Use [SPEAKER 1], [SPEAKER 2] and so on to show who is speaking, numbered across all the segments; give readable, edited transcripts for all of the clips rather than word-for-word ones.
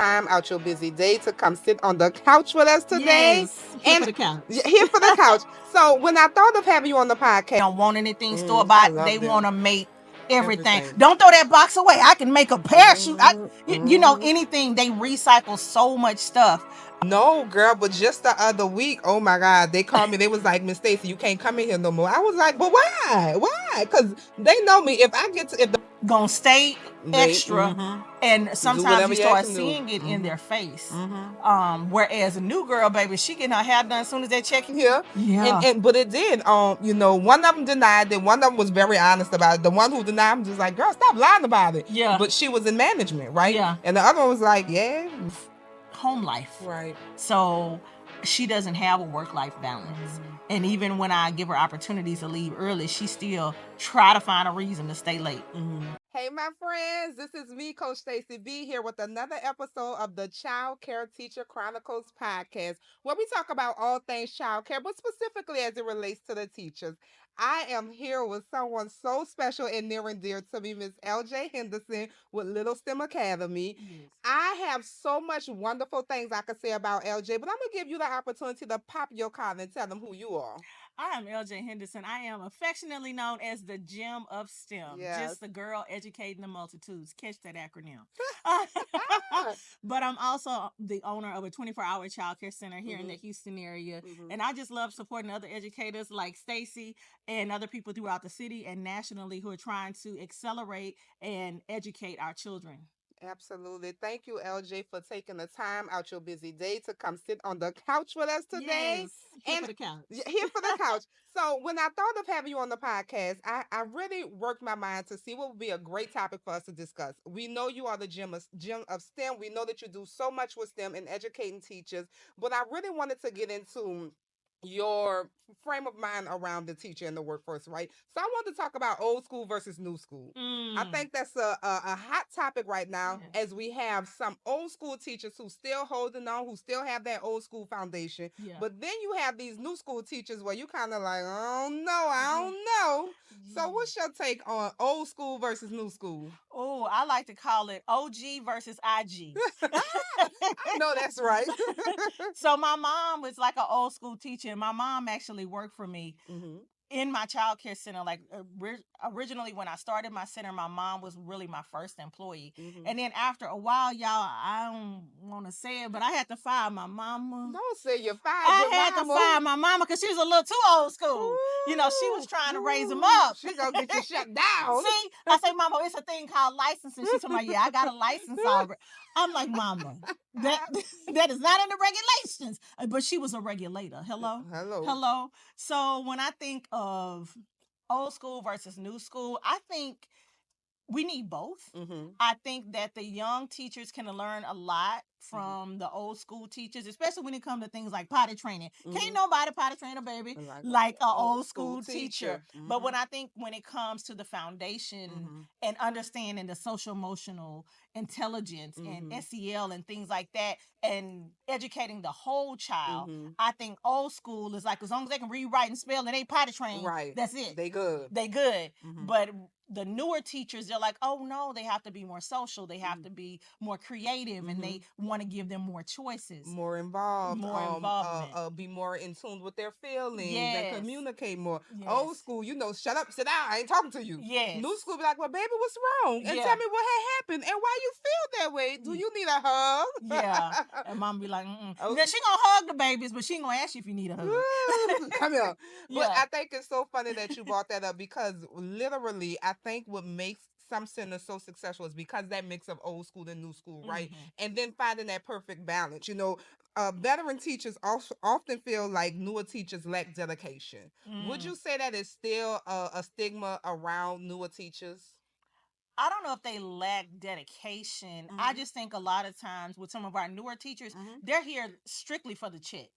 [SPEAKER 1] time out your busy day to come sit on the couch with us today.
[SPEAKER 2] Yes, here
[SPEAKER 1] And
[SPEAKER 2] for the couch.
[SPEAKER 1] here for the couch. So when I thought of having you on the podcast,
[SPEAKER 2] Don't want anything store
[SPEAKER 1] I
[SPEAKER 2] bought.
[SPEAKER 1] love
[SPEAKER 2] They
[SPEAKER 1] them.
[SPEAKER 2] want to make everything.
[SPEAKER 1] Everything.
[SPEAKER 2] Don't throw that box away. I can make a parachute. You know,
[SPEAKER 1] Mhm.
[SPEAKER 2] anything. They recycle so much stuff.
[SPEAKER 1] No, girl, but just the other week, oh my God, they called me. They was like, Miss Stacey, you can't come in here no more. I was like, but why? Why? Because they know me. If I get to, if the
[SPEAKER 2] Gonna stay
[SPEAKER 1] they,
[SPEAKER 2] extra, and
[SPEAKER 1] do
[SPEAKER 2] sometimes
[SPEAKER 1] whatever
[SPEAKER 2] you
[SPEAKER 1] you
[SPEAKER 2] start
[SPEAKER 1] can do.
[SPEAKER 2] seeing it in their face.
[SPEAKER 1] Mhm.
[SPEAKER 2] Whereas a new girl, baby, she getting her hair done as soon as they check in.
[SPEAKER 1] Here.
[SPEAKER 2] Yeah.
[SPEAKER 1] And but it did. One of them denied it. One of them was very honest about it. The one who denied, I'm just like, girl, stop lying about it.
[SPEAKER 2] Yeah.
[SPEAKER 1] But she was in management, right?
[SPEAKER 2] Yeah.
[SPEAKER 1] And the other one was like, yeah.
[SPEAKER 2] Home life.
[SPEAKER 1] Right.
[SPEAKER 2] So she doesn't have a work-life balance. And even when I give her opportunities to leave early, she still try to find a reason to stay late.
[SPEAKER 1] Hey, my friends, this is me, Coach Stacey B, here with another episode of the Childcare Teacher Chronicles podcast, where we talk about all things childcare, but specifically as it relates to the teachers. I am here with someone so special and near and dear to me, Miss LJ Henderson with Little STEM Academy.
[SPEAKER 2] Yes.
[SPEAKER 1] I have so much wonderful things I could say about LJ, but I'm going to give you the opportunity to pop your collar and tell them who you are.
[SPEAKER 2] I am LJ Henderson. I am affectionately known as the Gem of STEM.
[SPEAKER 1] Yes.
[SPEAKER 2] Just the girl educating the multitudes. Catch that acronym. But I'm also the owner of a 24-hour childcare center here in the Houston area. And I just love supporting other educators like Stacey and other people throughout the city and nationally who are trying to accelerate and educate our children.
[SPEAKER 1] Absolutely. Thank you, LJ, for taking the time out your busy day to come sit on the couch with us today.
[SPEAKER 2] Yes, here
[SPEAKER 1] And
[SPEAKER 2] for the couch.
[SPEAKER 1] here for the couch. So when I thought of having you on the podcast, I really worked my mind to see what would be a great topic for us to discuss. We know you are the gem of STEM. We know that you do so much with STEM and educating teachers, but I really wanted to get into your frame of mind around the teacher and the workforce, right? So I want to talk about old school versus new school. I think that's a hot topic right now, as we have some old school teachers who still holding on, who still have that old school foundation.
[SPEAKER 2] Yeah.
[SPEAKER 1] But then you have these new school teachers where you kind of like, oh no, I don't know. So what's your take on old school versus new school?
[SPEAKER 2] Oh, I like to call it OG versus IG.
[SPEAKER 1] I know that's right.
[SPEAKER 2] So my mom was like an old school teacher, and my mom actually worked for me in my childcare center. Like originally, when I started my center, my mom was really my first employee. And then after a while, y'all, I don't want to say it, but I had to fire my mama.
[SPEAKER 1] Don't say you fired
[SPEAKER 2] I
[SPEAKER 1] your
[SPEAKER 2] had to
[SPEAKER 1] mama.
[SPEAKER 2] fire my mama because she was a little too old school. You know, she was trying to raise them up.
[SPEAKER 1] She gonna get you shut down.
[SPEAKER 2] See, I say, Mama, it's a thing called licensing. She's talking about, yeah, I got a license already. I'm like, Mama, that is not in the regulations. But she was a regulator. Hello?
[SPEAKER 1] Hello.
[SPEAKER 2] Hello. So when I think of old school versus new school, I think we need both. I think that the young teachers can learn a lot from the old school teachers, especially when it comes to things like potty training. Can't nobody potty train a baby like an old school teacher. But when it comes to the foundation and understanding the social emotional intelligence and SEL and things like that, and educating the whole child, I think old school is like, as long as they can read, write, and spell and they potty train,
[SPEAKER 1] right,
[SPEAKER 2] that's it.
[SPEAKER 1] They good.
[SPEAKER 2] They good. But the newer teachers, they're like, oh no, they have to be more social, they have to be more creative, and they want to give them more choices,
[SPEAKER 1] more involved,
[SPEAKER 2] more involvement,
[SPEAKER 1] be more in tune with their feelings,
[SPEAKER 2] yes,
[SPEAKER 1] and communicate more.
[SPEAKER 2] Yes.
[SPEAKER 1] Old school, shut up, sit down, I ain't talking to you.
[SPEAKER 2] Yes.
[SPEAKER 1] New school be like, well, baby, what's wrong? And
[SPEAKER 2] Yeah.
[SPEAKER 1] tell me what had happened and why you feel that way. Do you need a hug?
[SPEAKER 2] Yeah. And mom be like,
[SPEAKER 1] Oh.
[SPEAKER 2] Now she gonna hug the babies, but she ain't gonna ask you if you need a hug.
[SPEAKER 1] Come here.
[SPEAKER 2] Yeah.
[SPEAKER 1] But I think it's so funny that you brought that up, because literally, I think what makes some centers so successful is because that mix of old school and new school, right? And then finding that perfect balance. Veteran teachers also often feel like newer teachers lack dedication. Would you say that is still a stigma around newer teachers?
[SPEAKER 2] I don't know if they lack dedication. I just think a lot of times with some of our newer teachers, they're here strictly for the check.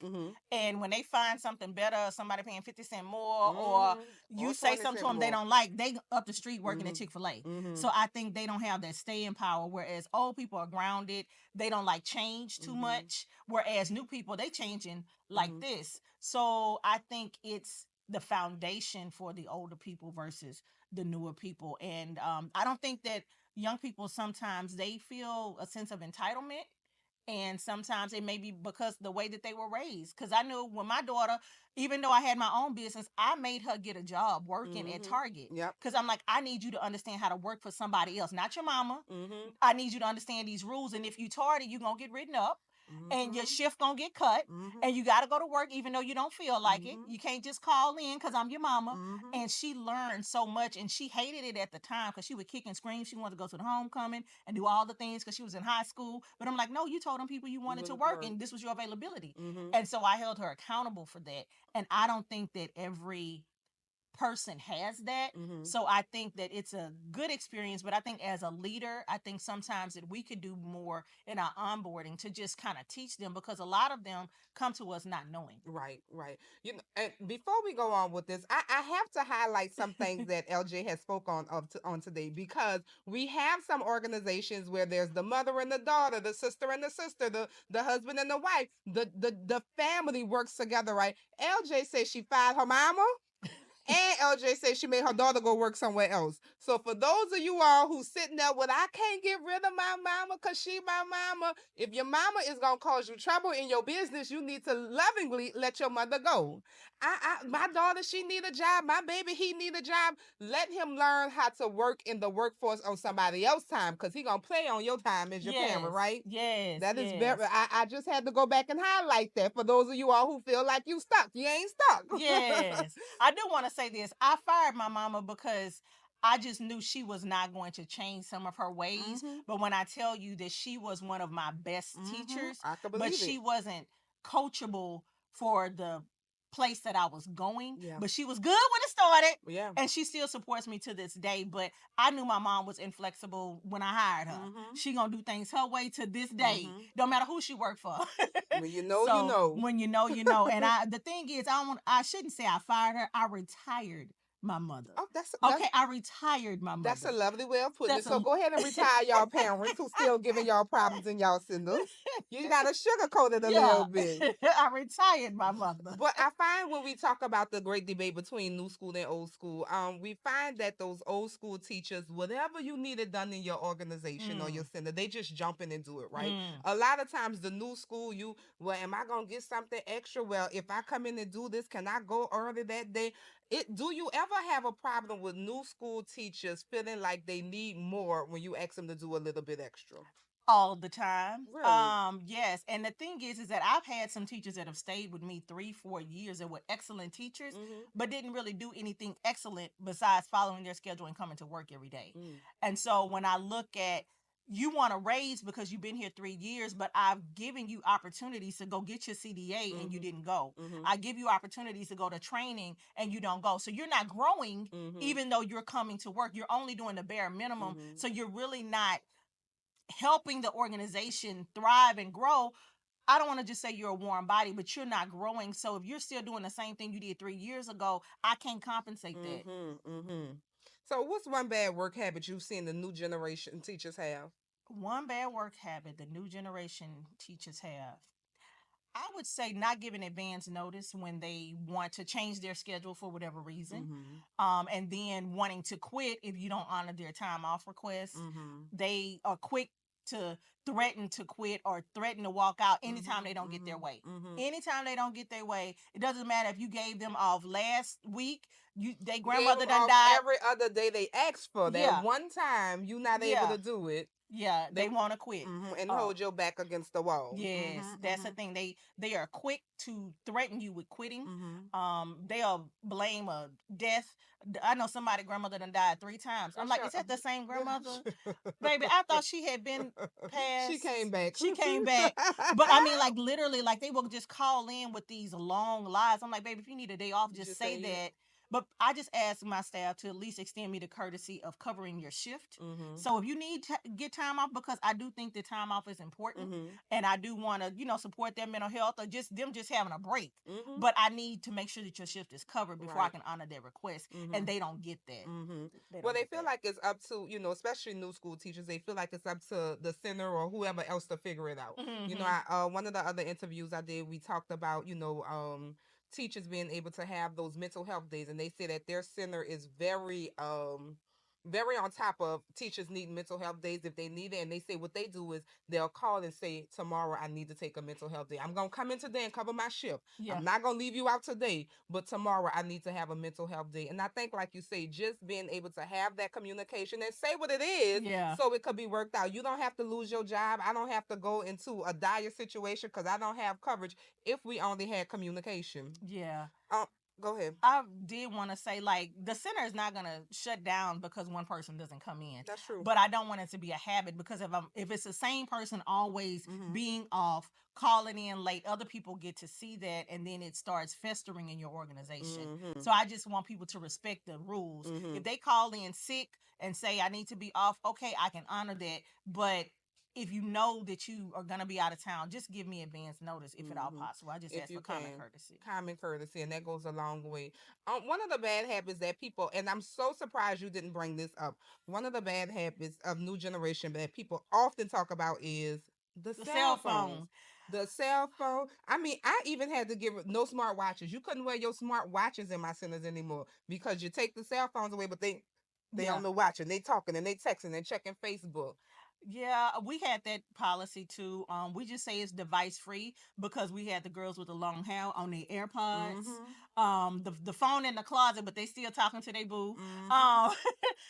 [SPEAKER 2] And when they find something better, somebody paying 50 cents more, or you
[SPEAKER 1] Or
[SPEAKER 2] say
[SPEAKER 1] 20
[SPEAKER 2] something to
[SPEAKER 1] cents
[SPEAKER 2] them they
[SPEAKER 1] more.
[SPEAKER 2] don't like, they up the street working at Chick-fil-A. So I think they don't have that staying power, whereas old people are grounded. They don't like change too much, whereas new people, they changing like this. So I think it's the foundation for the older people versus the newer people. And I don't think that young people, sometimes they feel a sense of entitlement And sometimes it may be because the way that they were raised. Because I knew when my daughter, even though I had my own business, I made her get a job working at Target.
[SPEAKER 1] Yep.
[SPEAKER 2] Because I'm like, I need you to understand how to work for somebody else, not your mama. I need you to understand these rules. And if you tardy, you're going to get written up. And your shift gonna get cut, and you gotta go to work even though you don't feel like it. You can't just call in because I'm your mama. And she learned so much, and she hated it at the time because she would kick and scream. She wanted to go to the homecoming and do all the things because she was in high school. But I'm like, no, you told them people you wanted to work, and this was your availability. And so I held her accountable for that. And I don't think that every person has that. So I think that it's a good experience, but I think as a leader, I think sometimes that we could do more in our onboarding to just kind of teach them, because a lot of them come to us not knowing.
[SPEAKER 1] Right, right. You know, and before we go on with this, I have to highlight some things that LJ has spoke on today, because we have some organizations where there's the mother and the daughter, the sister and the sister, the husband and the wife, the family works together, right? LJ says she fired her mama. And LJ said she made her daughter go work somewhere else. So for those of you all who sitting there with, I can't get rid of my mama because she my mama. If your mama is gonna cause you trouble in your business, you need to lovingly let your mother go. My daughter, she need a job. My baby, he need a job. Let him learn how to work in the workforce on somebody else's time, because he gonna play on your time as your parent, right?
[SPEAKER 2] Yes.
[SPEAKER 1] That is very. I just had to go back and highlight that for those of you all who feel like you stuck. You ain't stuck.
[SPEAKER 2] Yes. I do want to say this. I fired my mama because I just knew she was not going to change some of her ways. But when I tell you that she was one of my best teachers,
[SPEAKER 1] I can
[SPEAKER 2] but
[SPEAKER 1] believe
[SPEAKER 2] she
[SPEAKER 1] it.
[SPEAKER 2] wasn't coachable for the place that I was going.
[SPEAKER 1] Yeah.
[SPEAKER 2] But she was good when it started.
[SPEAKER 1] Yeah.
[SPEAKER 2] And she still supports me to this day. But I knew my mom was inflexible when I hired her. She gonna do things her way to this day. No matter who she worked for.
[SPEAKER 1] When you know,
[SPEAKER 2] So
[SPEAKER 1] you know.
[SPEAKER 2] when you know, you know. And the thing is, I shouldn't say I fired her. I retired my mother.
[SPEAKER 1] Oh, that's
[SPEAKER 2] Okay, I retired my mother.
[SPEAKER 1] That's a lovely way of putting it.
[SPEAKER 2] That's
[SPEAKER 1] So
[SPEAKER 2] a
[SPEAKER 1] go ahead and retire y'all parents who still giving y'all problems in y'all sindles. You gotta sugarcoat it a little bit.
[SPEAKER 2] I retired my mother.
[SPEAKER 1] But I find when we talk about the great debate between new school and old school, we find that those old school teachers, whatever you needed done in your organization or your center, they just jump in and do it, right? A lot of times the new school, well, am I gonna get something extra? Well, if I come in and do this, can I go early that day? Do you ever have a problem with new school teachers feeling like they need more when you ask them to do a little bit extra?
[SPEAKER 2] All the time.
[SPEAKER 1] Really?
[SPEAKER 2] Yes. And the thing is that I've had some teachers that have stayed with me 3-4 years and were excellent teachers, but didn't really do anything excellent besides following their schedule and coming to work every day. And so when I look at, you want to raise because you've been here 3 years, but I've given you opportunities to go get your CDA and you didn't go. I give you opportunities to go to training and you don't go. So you're not growing even though you're coming to work. You're only doing the bare minimum. So you're really not helping the organization thrive and grow. I don't want to just say you're a warm body, but you're not growing. So if you're still doing the same thing you did 3 years ago, I can't compensate that.
[SPEAKER 1] So what's one bad work habit you've seen the new generation teachers have?
[SPEAKER 2] One bad work habit the new generation teachers have, I would say not giving advance notice when they want to change their schedule for whatever reason. And then wanting to quit if you don't honor their time off requests. They are quick to threaten to quit or threaten to walk out anytime they don't get their way. Anytime they don't get their way, it doesn't matter if you gave them off last week, their grandmother done died.
[SPEAKER 1] Every other day they asked for that one time you not able to do it.
[SPEAKER 2] Yeah, they want to quit
[SPEAKER 1] and hold your back against the wall.
[SPEAKER 2] Yes, that's the thing. They are quick to threaten you with quitting. They'll blame a death. I know somebody grandmother done died 3 times. I'm like, is that the same grandmother? Baby, I thought she had been passed.
[SPEAKER 1] She came back.
[SPEAKER 2] She came back. But I mean, like literally, like they will just call in with these long lies. I'm like, baby, if you need a day off, just say that. But I just asked my staff to at least extend me the courtesy of covering your shift. So if you need to get time off, because I do think that time off is important, and I do want to, support their mental health or just them just having a break. But I need to make sure that your shift is covered before I can honor their request, and they don't get that.
[SPEAKER 1] They feel like it's up to, especially new school teachers, they feel like it's up to the center or whoever else to figure it out. One of the other interviews I did, we talked about, teachers being able to have those mental health days, and they say that their center is very very on top of teachers need mental health days if they need it. And they say what they do is they'll call and say, tomorrow I need to take a mental health day. I'm going to come in today and cover my shift. Yeah. I'm not going to leave you out today, but tomorrow I need to have a mental health day. And I think, like you say, just being able to have that communication and say what it is, yeah, so it could be worked out. You don't have to lose your job. I don't have to go into a dire situation because I don't have coverage if we only had communication. Yeah. Go ahead.
[SPEAKER 2] I did want to say, like, the center is not going to shut down because one person doesn't come in.
[SPEAKER 1] That's true.
[SPEAKER 2] But I don't want it to be a habit, because if it's the same person always being off, calling in late, other people get to see that, and then it starts festering in your organization. So I just want people to respect the rules. If they call in sick and say, I need to be off, okay, I can honor that. But if you know that you are going to be out of town, just give me advance notice if at all possible. I just ask for common courtesy.
[SPEAKER 1] Common courtesy, and that goes a long way. One of the bad habits that people, and I'm so surprised you didn't bring this up, one of the bad habits of new generation that people often talk about is the cell phone. The cell phone. I mean, I even had to give no smart watches. You couldn't wear your smart watches in my centers anymore because you take the cell phones away, but they on the watching, they talking and they texting and checking Facebook.
[SPEAKER 2] Yeah, we had that policy too. We just say it's device free because we had the girls with the long hair on their AirPods. The phone in the closet, but they still talking to their boo.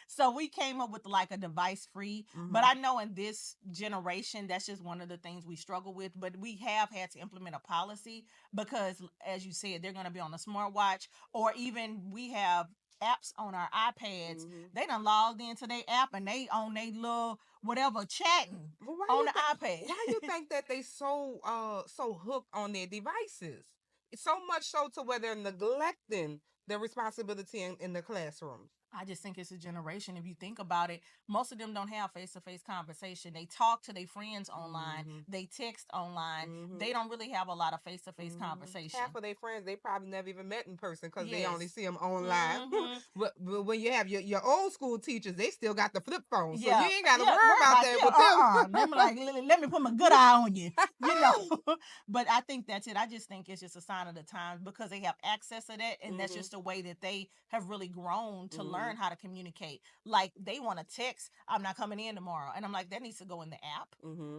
[SPEAKER 2] So we came up with like a device free. But I know in this generation, that's just one of the things we struggle with. But we have had to implement a policy because, as you said, they're going to be on a smartwatch, or even we have apps on our iPads. They done logged into their app and they on their little whatever chatting on the iPad.
[SPEAKER 1] Why you think that they so hooked on their devices? So much so to where they're neglecting their responsibility in the classroom.
[SPEAKER 2] I just think it's a generation. If you think about it, most of them don't have face-to-face conversation. They talk to their friends online. They text online. They don't really have a lot of face-to-face conversation.
[SPEAKER 1] Half of their friends, they probably never even met in person because they only see them online. But when you have your old school teachers, they still got the flip phone. So you ain't got to worry about that with them.
[SPEAKER 2] Let me let me put my good eye on you. You know. But I think that's it. I just think it's just a sign of the times because they have access to that. And that's just the way that they have really grown to learn how to communicate. Like, they want to text, I'm not coming in tomorrow. And I'm like, that needs to go in the app.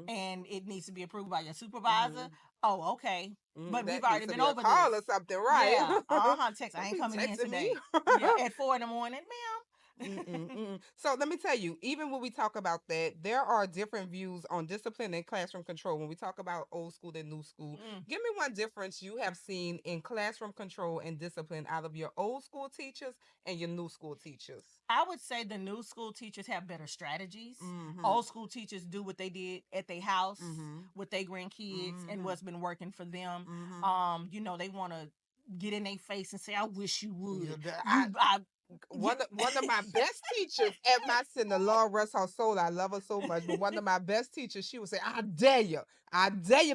[SPEAKER 2] And it needs to be approved by your supervisor. Oh, okay. But we've already been over this.
[SPEAKER 1] Call or something, right?
[SPEAKER 2] Yeah. Text. I ain't coming in today. At 4 a.m, ma'am.
[SPEAKER 1] So let me tell you, even when we talk about that, there are different views on discipline and classroom control. When we talk about old school and new school, give me one difference you have seen in classroom control and discipline out of your old school teachers and your new school teachers.
[SPEAKER 2] I would say the new school teachers have better strategies. Old school teachers do what they did at their house with their grandkids and what's been working for them. You know, they want to get in their face and say, I wish you would.
[SPEAKER 1] One of my best teachers at my center, Lord rest her soul, I love her so much, but one of my best teachers, she would say, I dare you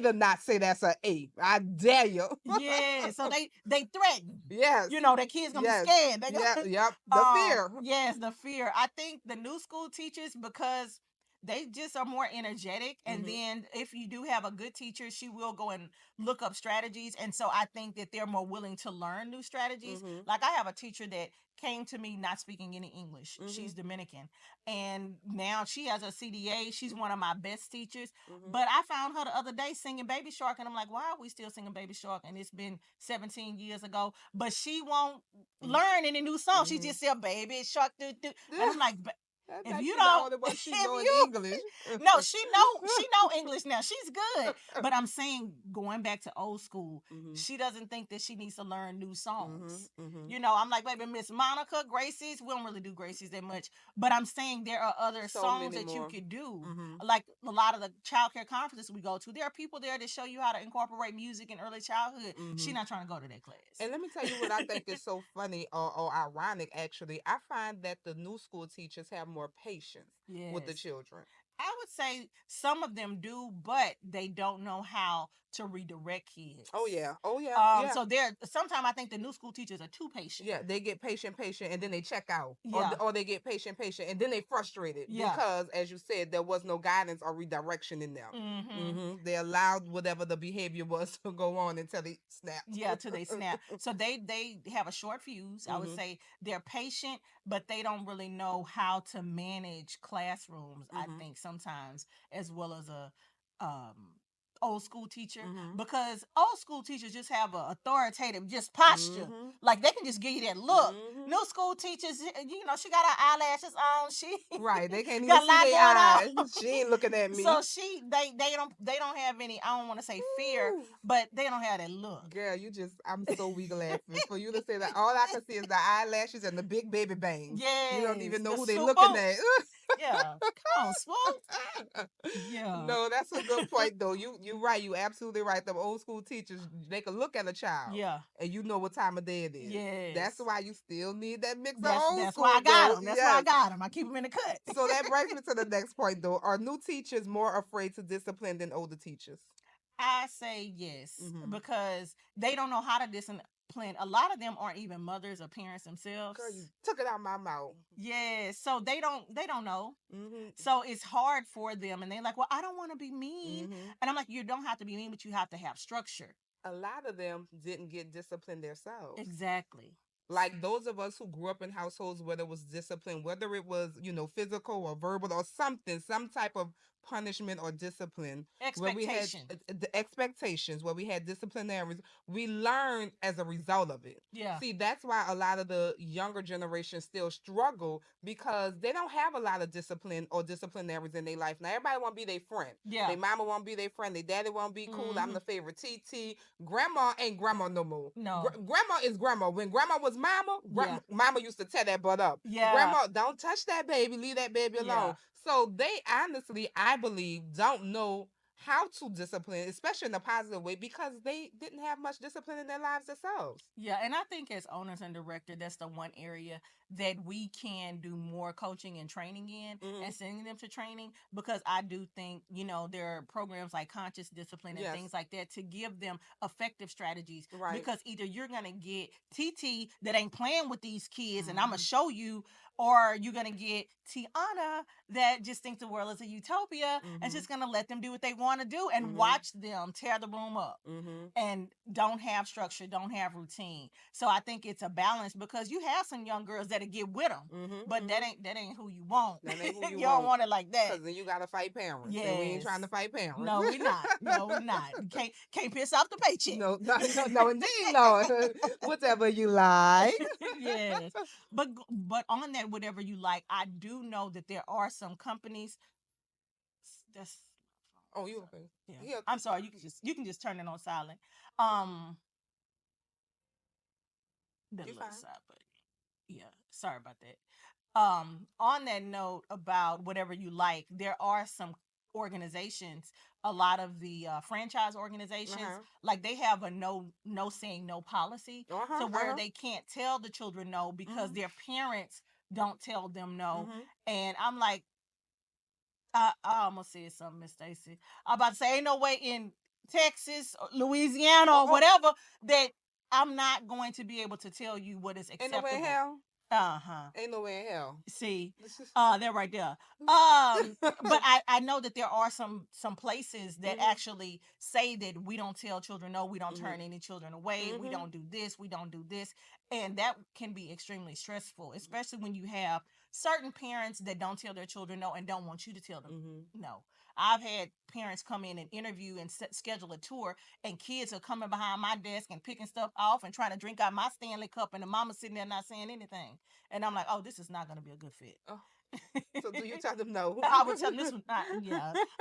[SPEAKER 1] to not say that's an A. I dare you.
[SPEAKER 2] Yeah, so they threaten.
[SPEAKER 1] Yes.
[SPEAKER 2] You know, their kids gonna be scared.
[SPEAKER 1] Yep. The fear.
[SPEAKER 2] Yes, the fear. I think the new school teachers, because they just are more energetic. And then if you do have a good teacher, she will go and look up strategies. And so I think that they're more willing to learn new strategies. Like, I have a teacher that came to me not speaking any English. She's Dominican. And now she has a CDA. She's one of my best teachers. But I found her the other day singing Baby Shark. And I'm like, why are we still singing Baby Shark? And it's been 17 years ago. But she won't learn any new song. She just said Baby Shark. And I'm like, if you don't,
[SPEAKER 1] English.
[SPEAKER 2] No, she know English now. She's good. But I'm saying, going back to old school, she doesn't think that she needs to learn new songs. You know, I'm like, baby, Miss Monica, Gracie's. We don't really do Gracie's that much. But I'm saying there are other songs that you could do. Like a lot of the childcare conferences we go to, there are people there to show you how to incorporate music in early childhood. She's not trying to go to that class.
[SPEAKER 1] And let me tell you what I think is so funny or ironic, actually. I find that the new school teachers have more patience with the children.
[SPEAKER 2] I would say some of them do, but they don't know how to redirect kids.
[SPEAKER 1] Oh yeah. Yeah.
[SPEAKER 2] So they're sometimes I think the new school teachers are too patient.
[SPEAKER 1] Yeah, they get patient, and then they check out.
[SPEAKER 2] Yeah.
[SPEAKER 1] Or they get patient, and then they frustrated because, as you said, there was no guidance or redirection in them. They allowed whatever the behavior was to go on until they snapped.
[SPEAKER 2] Yeah, till they snap. So they have a short fuse. I would say they're patient, but they don't really know how to manage classrooms. I think sometimes, as well as a old school teacher, because old school teachers just have an authoritative just posture. Like they can just give you that look. New school teachers, she got her eyelashes on. She
[SPEAKER 1] right. They can't even see their eyes. She ain't looking at me.
[SPEAKER 2] So they don't have any. I don't want to say fear, but they don't have that look.
[SPEAKER 1] Girl, I'm so weak laughing for you to say that. All I can see is the eyelashes and the big baby bangs.
[SPEAKER 2] Yeah,
[SPEAKER 1] you don't even know who they looking at.
[SPEAKER 2] Yeah, come on, Swoop. Yeah.
[SPEAKER 1] No, that's a good point though. You're right. You absolutely right. The old school teachers, they can look at a child.
[SPEAKER 2] Yeah.
[SPEAKER 1] And you know what time of day it is.
[SPEAKER 2] Yes.
[SPEAKER 1] That's why you still need that mix of old school.
[SPEAKER 2] That's why I got them. That's why I got them. I keep them in the cut.
[SPEAKER 1] So that brings me to the next point though. Are new teachers more afraid to discipline than older teachers?
[SPEAKER 2] I say yes, because they don't know how to discipline. A lot of them aren't even mothers or parents themselves.
[SPEAKER 1] Girl, you took it out my mouth.
[SPEAKER 2] Yeah, so they don't know. So it's hard for them, and they're like, "Well, I don't want to be mean," and I'm like, "You don't have to be mean, but you have to have structure."
[SPEAKER 1] A lot of them didn't get disciplined themselves.
[SPEAKER 2] Exactly.
[SPEAKER 1] Like those of us who grew up in households where there was discipline, whether it was, physical or verbal or something, some type of punishment or discipline. Where we had the expectations, where we had disciplinaries, we learned as a result of it.
[SPEAKER 2] Yeah.
[SPEAKER 1] See, that's why a lot of the younger generation still struggle because they don't have a lot of discipline or disciplinaries in their life. Now, everybody want to be their friend.
[SPEAKER 2] Yeah.
[SPEAKER 1] Their mama want to be their friend. Their daddy want to be cool. I'm the favorite TT. Grandma ain't grandma no more.
[SPEAKER 2] No.
[SPEAKER 1] Grandma is grandma. When grandma was mama, mama used to tear that butt up.
[SPEAKER 2] Yeah.
[SPEAKER 1] Grandma, don't touch that baby. Leave that baby alone.
[SPEAKER 2] Yeah.
[SPEAKER 1] So they honestly, I believe, don't know how to discipline, especially in a positive way, because they didn't have much discipline in their lives themselves.
[SPEAKER 2] Yeah, and I think as owners and director, that's the one area that we can do more coaching and training in and sending them to training, because I do think, there are programs like conscious discipline and things like that to give them effective strategies.
[SPEAKER 1] Right.
[SPEAKER 2] Because either you're going to get TT that ain't playing with these kids and I'm going to show you, or you're going to get Tiana that just thinks the world is a utopia and just going to let them do what they want to do and watch them tear the room up and don't have structure, don't have routine. So I think it's a balance, because you have some young girls that'll get with them, but that ain't who you want.
[SPEAKER 1] That ain't who
[SPEAKER 2] you don't want it like that.
[SPEAKER 1] Because then you got to fight parents.
[SPEAKER 2] Yes.
[SPEAKER 1] And we ain't trying to fight parents.
[SPEAKER 2] No, we're not. No, we're not. Can't piss off the paycheck.
[SPEAKER 1] No, indeed, no. Whatever you like.
[SPEAKER 2] Yes. But on that, whatever you like, I do know that there are some companies that's.
[SPEAKER 1] Oh, you okay?
[SPEAKER 2] Yeah. I'm sorry. You can just turn it on silent. The little side, but yeah. Sorry about that. On that note about whatever you like, there are some organizations, a lot of the franchise organizations, like they have a no saying no policy, so where they can't tell the children no because their parents don't tell them no. And I'm like, I almost said something, Miss Stacey. I'm about to say, ain't no way in Texas, or Louisiana, or whatever, that I'm not going to be able to tell you what is acceptable.
[SPEAKER 1] Ain't no way in hell. Ain't no way in hell.
[SPEAKER 2] See, they're right there. But I know that there are some places that actually say that we don't tell children no, we don't turn any children away, we don't do this, we don't do this, and that can be extremely stressful, especially when you have certain parents that don't tell their children no and don't want you to tell them no. I've had parents come in and interview and schedule a tour, and kids are coming behind my desk and picking stuff off and trying to drink out my Stanley cup, and the mama sitting there not saying anything. And I'm like, oh, this is not going to be a good fit.
[SPEAKER 1] Oh. So do you tell them no?
[SPEAKER 2] I would tell them this was not,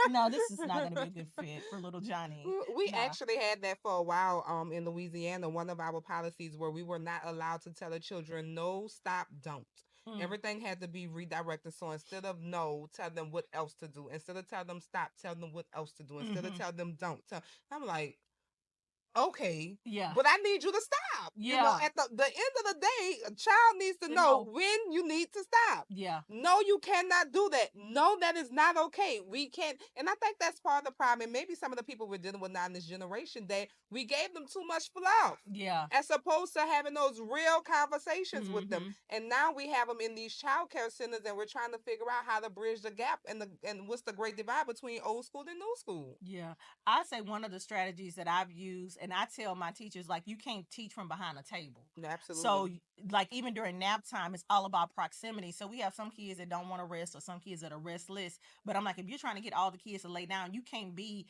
[SPEAKER 2] no, this is not going to be a good fit for little Johnny.
[SPEAKER 1] We actually had that for a while in Louisiana, one of our policies where we were not allowed to tell the children no, stop, don't. Everything had to be redirected. So instead of no, tell them what else to do. Instead of tell them stop, tell them what else to do. Instead of tell them don't. I'm like, okay,
[SPEAKER 2] Yeah.
[SPEAKER 1] but I need you to stop.
[SPEAKER 2] Yeah.
[SPEAKER 1] You know, at the end of the day, a child needs to know when you need to stop.
[SPEAKER 2] Yeah.
[SPEAKER 1] No, you cannot do that. No, that is not okay. We can't. And I think that's part of the problem. And maybe some of the people we're dealing with now in this generation, that we gave them too much fluff.
[SPEAKER 2] Yeah.
[SPEAKER 1] As opposed to having those real conversations with them. And now we have them in these child care centers, and we're trying to figure out how to bridge the gap and what's the great divide between old school and new school.
[SPEAKER 2] Yeah. I say one of the strategies that I've used, and I tell my teachers, like, you can't teach from behind a table.
[SPEAKER 1] Absolutely.
[SPEAKER 2] So, like, even during nap time, it's all about proximity. So we have some kids that don't want to rest, or some kids that are restless. But I'm like, if you're trying to get all the kids to lay down, you can't be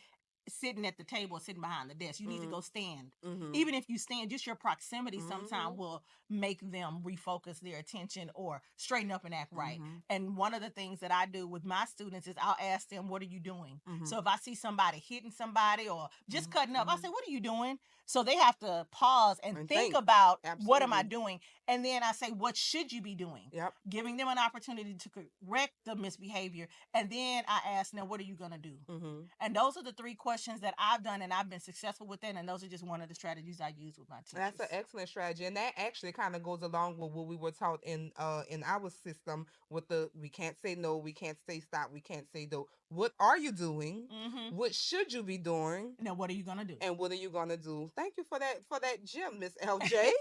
[SPEAKER 2] sitting at the table or sitting behind the desk. You need to go stand. Even if you stand, just your proximity sometimes will make them refocus their attention or straighten up and act right. And one of the things that I do with my students is I'll ask them, what are you doing? So if I see somebody hitting somebody or just cutting up, I say, what are you doing? So they have to pause and think about, what am I doing? And then I say, what should you be doing?
[SPEAKER 1] Yep.
[SPEAKER 2] Giving them an opportunity to correct the misbehavior. And then I ask them, what are you going to do? And those are the 3 questions that I've done, and I've been successful with it. And those are just one of the strategies I use with my teachers.
[SPEAKER 1] That's an excellent strategy, and that actually kind of goes along with what we were taught in our system with the we can't say no, we can't say stop, we can't say no. What are you doing? What should you be doing?
[SPEAKER 2] Now, what are you gonna do?
[SPEAKER 1] And what are you gonna do? Thank you for that gem, Miss LJ.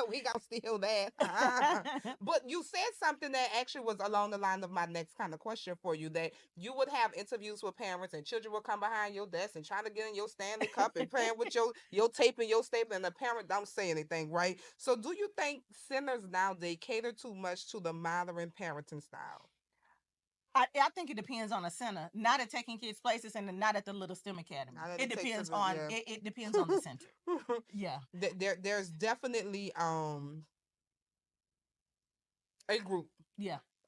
[SPEAKER 1] We gotta steal that. But you said something that actually was along the line of my next kind of question for you, that you would have interviews with parents and children will come behind your desk and trying to get in your Stanley Cup and playing with your tape and your staple, and the parent don't say anything, right? So do you think centers nowadays cater too much to the modern parenting style?
[SPEAKER 2] I think it depends on the center, not at Taking Kids Places and not at the Little STEM Academy. It depends on it depends on the center. Yeah.
[SPEAKER 1] There's definitely a group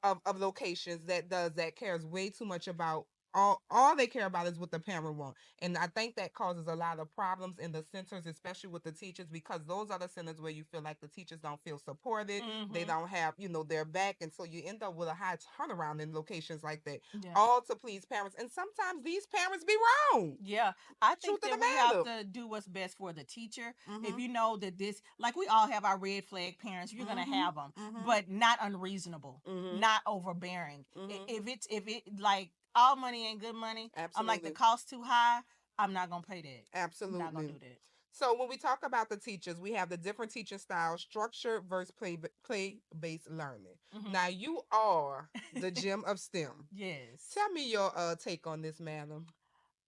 [SPEAKER 1] of locations that cares way too much about all they care about is what the parent want. And I think that causes a lot of problems in the centers, especially with the teachers, because those are the centers where you feel like the teachers don't feel supported. They don't have, their back. And so you end up with a high turnaround in locations like that, all to please parents. And sometimes these parents be wrong.
[SPEAKER 2] Yeah. I think that we have to do what's best for the teacher. If you know that this, like, we all have our red flag parents, you're going to have them, but not unreasonable, not overbearing. If it like, all money ain't good money. Absolutely. I'm like, the cost too high, I'm not gonna pay that.
[SPEAKER 1] Absolutely.
[SPEAKER 2] I'm not gonna do that.
[SPEAKER 1] So when we talk about the teachers, we have the different teaching styles, structure versus play-based learning. Now, you are the gem of STEM.
[SPEAKER 2] Yes.
[SPEAKER 1] Tell me your take on this, madam.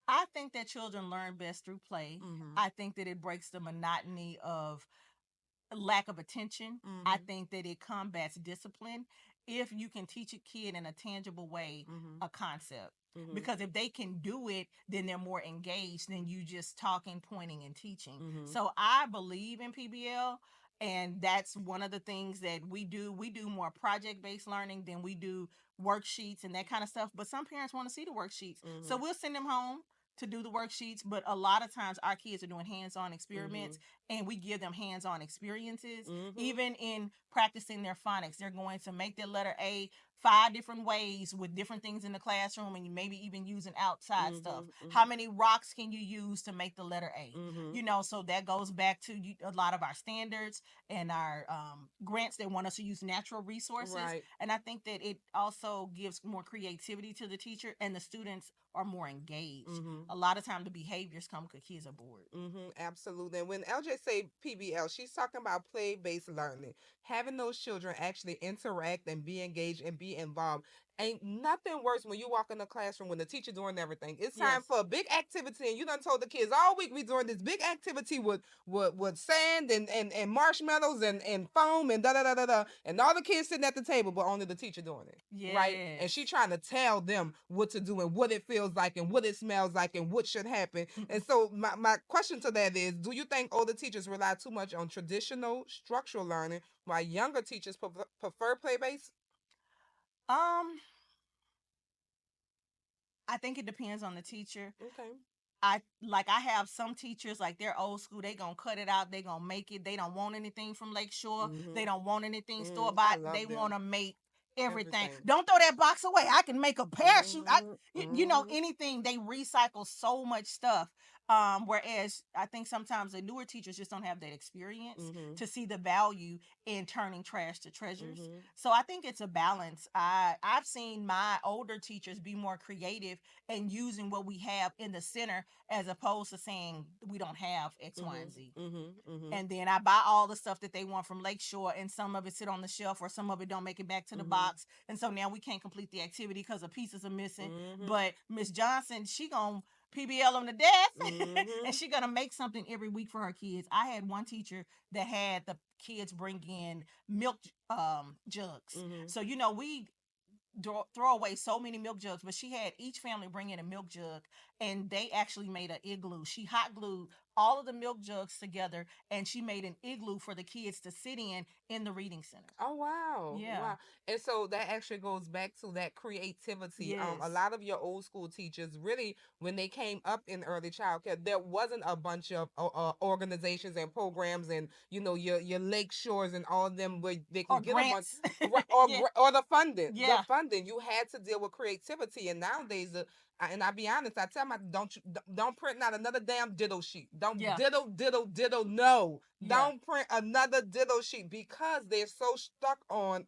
[SPEAKER 2] I think that children learn best through play. I think that it breaks the monotony of lack of attention. I think that it combats discipline if you can teach a kid in a tangible way a concept. Because if they can do it, then they're more engaged than you just talking, pointing, and teaching. So I believe in PBL, and that's one of the things that we do. We do more project-based learning than we do worksheets and that kind of stuff. But some parents want to see the worksheets. So we'll send them home to do the worksheets, but a lot of times our kids are doing hands-on experiments, and we give them hands-on experiences. Even in practicing their phonics, they're going to make their letter A 5 different ways with different things in the classroom, and maybe even using outside stuff. How many rocks can you use to make the letter A? So that goes back to a lot of our standards and our grants that want us to use natural resources. And I think that it also gives more creativity to the teacher, and the students are more engaged. A lot of time the behaviors come because kids are bored.
[SPEAKER 1] Absolutely. And when LJ say PBL, she's talking about play-based learning. Having those children actually interact and be engaged and be involved. Ain't nothing worse when you walk in the classroom when the teacher doing everything. It's time for a big activity, and you done told the kids all week we doing this big activity with sand and marshmallows and foam and da da da da da, and all the kids sitting at the table, but only the teacher doing it. Right? And she trying to tell them what to do and what it feels like and what it smells like and what should happen. And so my question to that is, do you think older teachers rely too much on traditional structural learning while younger teachers prefer play-based?
[SPEAKER 2] I think it depends on the teacher.
[SPEAKER 1] Okay.
[SPEAKER 2] I have some teachers, like, they're old school. They gonna cut it out. They gonna make it. They don't want anything from Lakeshore. They don't want anything store-bought. They want to make everything. Don't throw that box away. I can make a parachute. Anything. They recycle so much stuff. Whereas I think sometimes the newer teachers just don't have that experience to see the value in turning trash to treasures. So I think it's a balance. I've seen my older teachers be more creative and using what we have in the center as opposed to saying we don't have X, Y, and Z. And then I buy all the stuff that they want from Lakeshore, and some of it sit on the shelf, or some of it don't make it back to the box, and so now we can't complete the activity because the pieces are missing. But Miss Johnson, she gonna PBL on the desk, and she gonna make something every week for her kids. I had one teacher that had the kids bring in milk jugs. So we throw away so many milk jugs, but she had each family bring in a milk jug, and they actually made an igloo. She hot glued all of the milk jugs together, and she made an igloo for the kids to sit in the reading center.
[SPEAKER 1] Oh wow.
[SPEAKER 2] Yeah.
[SPEAKER 1] Wow. And so that actually goes back to that creativity.
[SPEAKER 2] Yes.
[SPEAKER 1] A lot of your old school teachers really, when they came up in early childcare, there wasn't a bunch of organizations and programs, and your lake shores and all of them where they can
[SPEAKER 2] Or
[SPEAKER 1] get a bunch
[SPEAKER 2] grants.
[SPEAKER 1] or
[SPEAKER 2] Yeah.
[SPEAKER 1] or the funding.
[SPEAKER 2] Yeah.
[SPEAKER 1] The funding. You had to deal with creativity, and nowadays and I'll be honest, I tell my don't print not another damn diddle sheet. Don't diddle no. Don't print another diddle sheet because they're so stuck on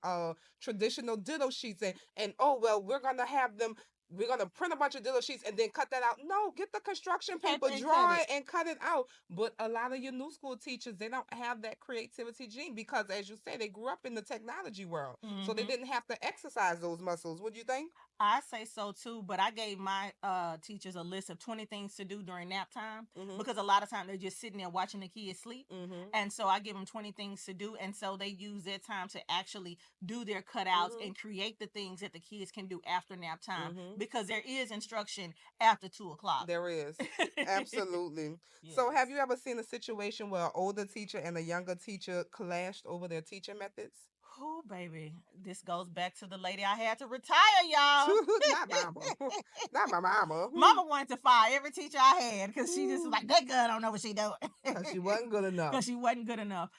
[SPEAKER 1] traditional diddle sheets, and oh well, we're gonna print a bunch of diddle sheets and then cut that out. No, get the construction paper, draw it, and cut it out. But a lot of your new school teachers, they don't have that creativity gene because, as you say, they grew up in the technology world, so they didn't have to exercise those muscles. What do you think?
[SPEAKER 2] I say so too, but I gave my teachers a list of 20 things to do during nap time because a lot of time they're just sitting there watching the kids sleep. And so I give them 20 things to do. And so they use their time to actually do their cutouts and create the things that the kids can do after nap time because there is instruction after 2 o'clock.
[SPEAKER 1] There is. Absolutely.
[SPEAKER 2] Yes.
[SPEAKER 1] So, have you ever seen a situation where an older teacher and a younger teacher clashed over their teaching methods?
[SPEAKER 2] Oh, baby. This goes back to the lady I had to retire, y'all.
[SPEAKER 1] Not mama. Not my mama.
[SPEAKER 2] Mama wanted to fire every teacher I had because she just was like, that girl don't know what she doing.
[SPEAKER 1] Because she wasn't good enough.
[SPEAKER 2] Because she wasn't good enough.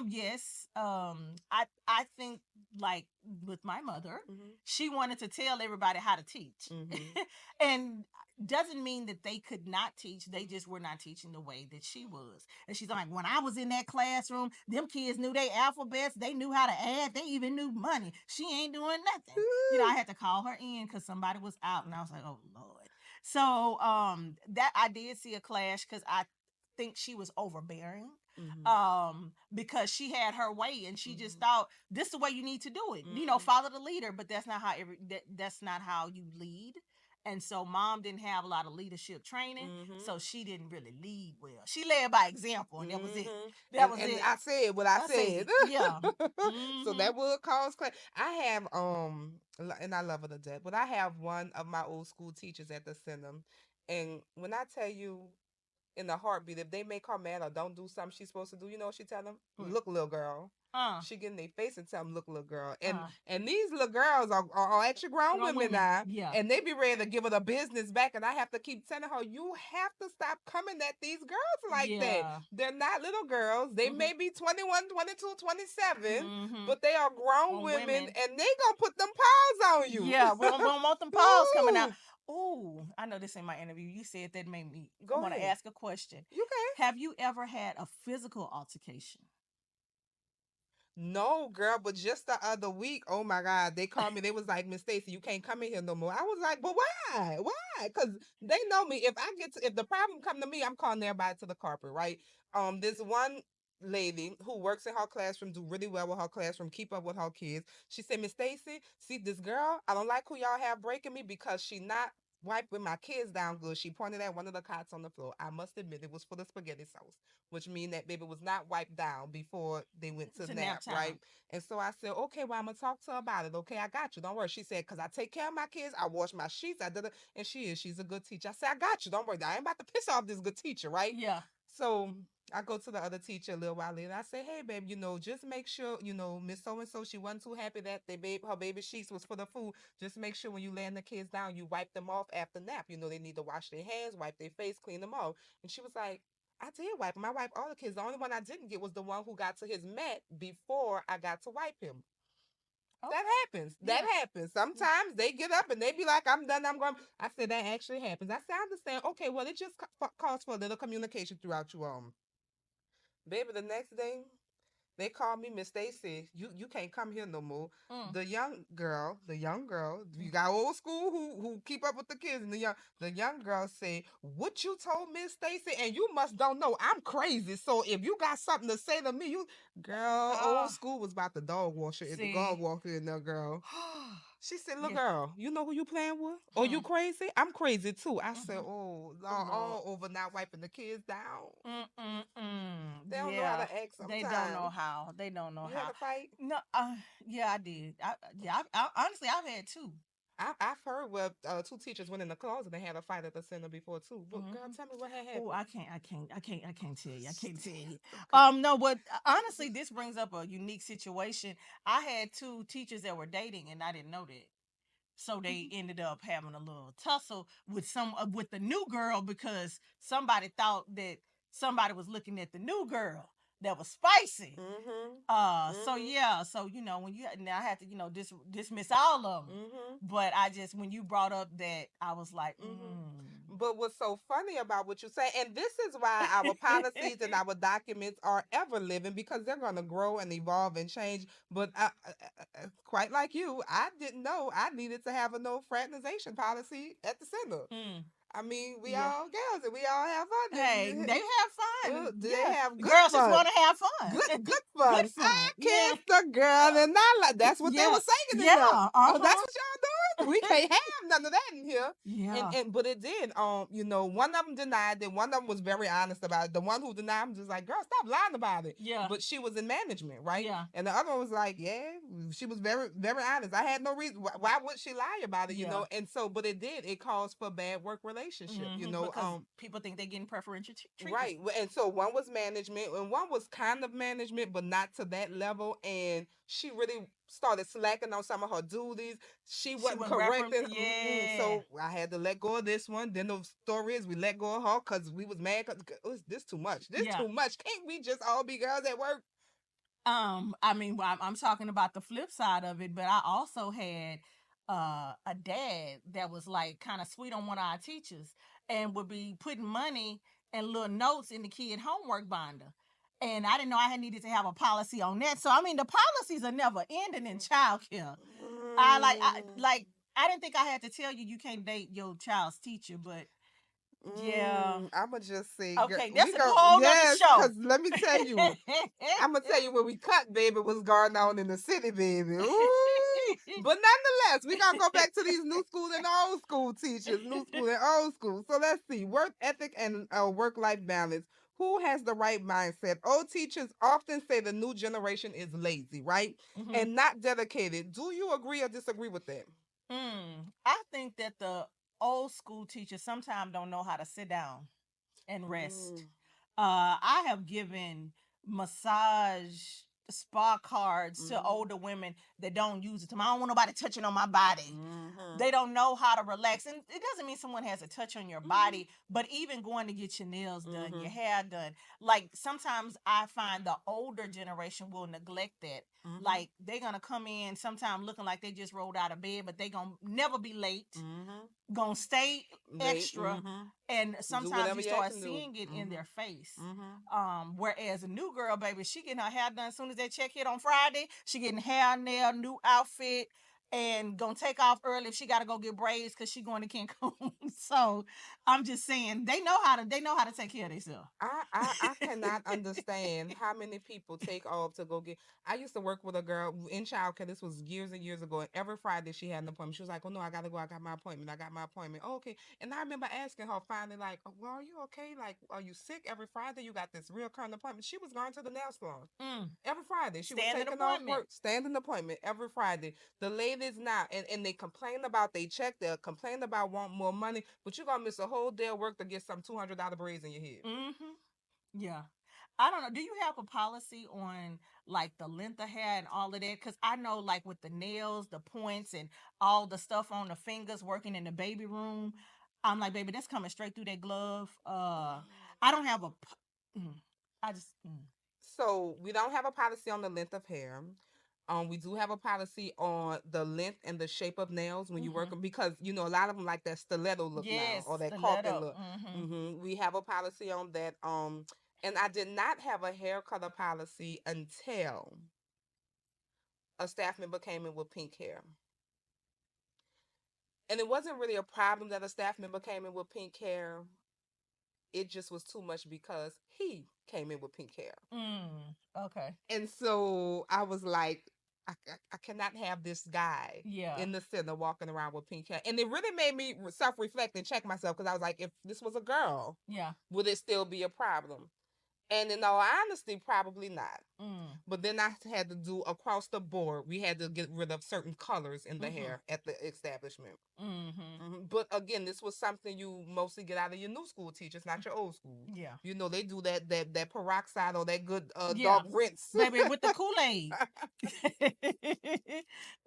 [SPEAKER 2] Yes. I think like with my mother, she wanted to tell everybody how to teach. And doesn't mean that they could not teach. They just were not teaching the way that she was. And she's like, when I was in that classroom, them kids knew their alphabets. They knew how to add. They even knew money. She ain't doing nothing. I had to call her in because somebody was out, and I was like, oh Lord. So that I did see a clash because I think she was overbearing. Because she had her way and she just thought this is the way you need to do it. Follow the leader, but that's not how that's not how you lead. And so mom didn't have a lot of leadership training, so she didn't really lead well. She led by example, and that was it. That was it.
[SPEAKER 1] I said what I said.
[SPEAKER 2] Yeah.
[SPEAKER 1] So that would cause class. I have and I love her to death, but I have one of my old school teachers at the center, and when I tell you, in a heartbeat, if they make her mad or don't do something she's supposed to do, you know what she tell them? Look, little girl. She get in their face and tell them, look, little girl. And these little girls are actually grown women now. Yeah. And they be ready to give her the business back. And I have to keep telling her, you have to stop coming at these girls like that. They're not little girls. They may be 21, 22, 27, but they are grown women, and they gonna put them paws on you.
[SPEAKER 2] Yeah, we don't want them paws coming out. Oh, I know this in my interview. You said that made me want to ask a question.
[SPEAKER 1] You can.
[SPEAKER 2] Have you ever had a physical altercation?
[SPEAKER 1] No, girl, but just the other week, oh my God, they called me. They was like, Miss Stacey, you can't come in here no more. I was like, but why? Why? Because they know me. If the problem come to me, I'm calling everybody to the carpet, right? This one lady who works in her classroom, do really well with her classroom, keep up with her kids. She said, Miss Stacey, see this girl, I don't like who y'all have breaking me because she not wiping my kids down good. She pointed at one of the cots on the floor. I must admit it was full of spaghetti sauce, which mean that baby was not wiped down before they went to nap, right? And so I said, okay, well, I'm gonna talk to her about it. Okay, I got you. Don't worry. She said, because I take care of my kids, I wash my sheets, I did it, and she's a good teacher. I said, I got you. Don't worry. I ain't about to piss off this good teacher, right?
[SPEAKER 2] Yeah.
[SPEAKER 1] So I go to the other teacher a little while later. I say, hey, babe, just make sure, Miss So-and-so, she wasn't too happy that her baby sheets was for the food. Just make sure when you laying the kids down, you wipe them off after nap. They need to wash their hands, wipe their face, clean them off. And she was like, I did wipe him. I wiped all the kids. The only one I didn't get was the one who got to his mat before I got to wipe him. That happens. That happens. Sometimes they get up and they be like, I'm done, I'm going. I said, that actually happens. I said, I understand. Okay, well, it just calls for a little communication throughout you. Baby, the next day, they called me Miss Stacey. You can't come here no more. The young girl. You got old school who keep up with the kids, and the young girl say, "What you told Miss Stacey, and you must don't know I'm crazy. So if you got something to say to me, you girl, old school was about the dog washer at the dog walker in there, girl." She said, "Look, girl, you know who you playing with? Or you crazy? I'm crazy too." I said, "Oh, Lord, all over not wiping the kids down." They don't know how to act sometimes.
[SPEAKER 2] They don't know how. They don't know
[SPEAKER 1] You
[SPEAKER 2] how.
[SPEAKER 1] had a fight?
[SPEAKER 2] No, yeah, I did. Honestly, I've had two.
[SPEAKER 1] I've heard where two teachers went in the closet and had a fight at the center before too. But girl, tell me what had happened.
[SPEAKER 2] Oh, I can't tell you. I can't tell you.
[SPEAKER 1] Okay.
[SPEAKER 2] No, but honestly, this brings up a unique situation. I had two teachers that were dating, and I didn't know that. So they ended up having a little tussle with with the new girl because somebody thought that somebody was looking at the new girl that was spicy. So yeah, so when you now I had to dismiss all of them. But I just when you brought up that I was like,
[SPEAKER 1] But what's so funny about what you say, and this is why our policies and our documents are ever living, because they're going to grow and evolve and change. But quite like you, I didn't know I needed to have a no fraternization policy at the center. I mean, we all girls and we all have fun.
[SPEAKER 2] Hey, they have fun.
[SPEAKER 1] They have good
[SPEAKER 2] girls
[SPEAKER 1] fun.
[SPEAKER 2] Just want to have fun.
[SPEAKER 1] Good fun.
[SPEAKER 2] Good fun.
[SPEAKER 1] I kissed the girl and I like. That's what they were saying in there. Oh, that's what y'all doing? We can't have none of that in here. And but it did. One of them denied it. One of them was very honest about it. The one who denied, I'm just like, girl, stop lying about it.
[SPEAKER 2] Yeah.
[SPEAKER 1] But she was in management, right?
[SPEAKER 2] Yeah.
[SPEAKER 1] And the other one was like, yeah, she was very, very honest. I had no reason. Why would she lie about it? You know. And so, but it did. It caused for bad work relationship.
[SPEAKER 2] Because people think they're getting preferential treatment.
[SPEAKER 1] Right. And so one was management and one was kind of management, but not to that level. And she really started slacking on some of her duties. She wasn't correcting. So I had to let go of this one. Then the story is we let go of her because we was mad. Cause this too much. This too much. Can't we just all be girls at work?
[SPEAKER 2] I mean, I'm talking about the flip side of it, but I also had a dad that was like kind of sweet on one of our teachers and would be putting money and little notes in the kid homework binder. And I didn't know I had needed to have a policy on that. So I mean, the policies are never ending in childcare. I didn't think I had to tell you can't date your child's teacher, but yeah,
[SPEAKER 1] I'ma just say,
[SPEAKER 2] okay, that's a whole nother show.
[SPEAKER 1] Because let me tell you, I'ma tell you when we cut, baby, what's going on in the city, baby. Ooh. But nonetheless, we gonna go back to these new school and old school teachers, new school and old school. So let's see, work ethic and work-life balance. Who has the right mindset? Old teachers often say the new generation is lazy, right? And not dedicated. Do you agree or disagree with that?
[SPEAKER 2] I think that the old school teachers sometimes don't know how to sit down and rest. I have given massage spa cards to older women that don't use it. I don't want nobody touching on my body. They don't know how to relax. And it doesn't mean someone has a touch on your body, but even going to get your nails done, your hair done. Like sometimes I find the older generation will neglect that. Like they're going to come in sometime looking like they just rolled out of bed, but they going to never be late. Gonna stay extra, and sometimes you start seeing it in their face. Whereas a new girl, baby, she getting her hair done as soon as that check hit on Friday. She getting hair, nail, new outfit, and gonna take off early if she gotta go get braids because she going to Cancun. So I'm just saying they know how to take care of themselves.
[SPEAKER 1] I cannot understand how many people take off to go get. I used to work with a girl in childcare. This was years and years ago. And every Friday she had an appointment. She was like, "Oh no, I gotta go. I got my appointment. I got my appointment." Oh, okay. And I remember asking her finally, like, "Oh, well, are you okay? Like, are you sick? Every Friday you got this real current appointment." She was going to the nail salon every Friday. She was taking off work, standing appointment every Friday. The ladies now, and they complain about they check. They'll complain about want more money, but you're gonna miss a whole day of work to get some $200 braids in your head.
[SPEAKER 2] Yeah. I don't know. Do you have a policy on like the length of hair and all of that? Because I know like with the nails, the points, and all the stuff on the fingers working in the baby room, I'm like, baby, that's coming straight through that glove. I don't have a. I just.
[SPEAKER 1] So we don't have a policy on the length of hair. We do have a policy on the length and the shape of nails when you work them, because a lot of them like that stiletto look now,
[SPEAKER 2] Yes,
[SPEAKER 1] or that caulking
[SPEAKER 2] stiletto.
[SPEAKER 1] look. We have a policy on that. And I did not have a hair color policy until a staff member came in with pink hair. And it wasn't really a problem that a staff member came in with pink hair. It just was too much because he came in with pink hair.
[SPEAKER 2] Okay.
[SPEAKER 1] And so I was like, I cannot have this guy in the center walking around with pink hair. And it really made me self reflect and check myself, because I was like, if this was a girl, would it still be a problem? And in all honesty, probably not. But then I had to do across the board. We had to get rid of certain colors in the hair at the establishment. But again, this was something you mostly get out of your new school teachers, not your old school.
[SPEAKER 2] Yeah.
[SPEAKER 1] They do that peroxide or that good dark rinse.
[SPEAKER 2] Baby, with the Kool-Aid.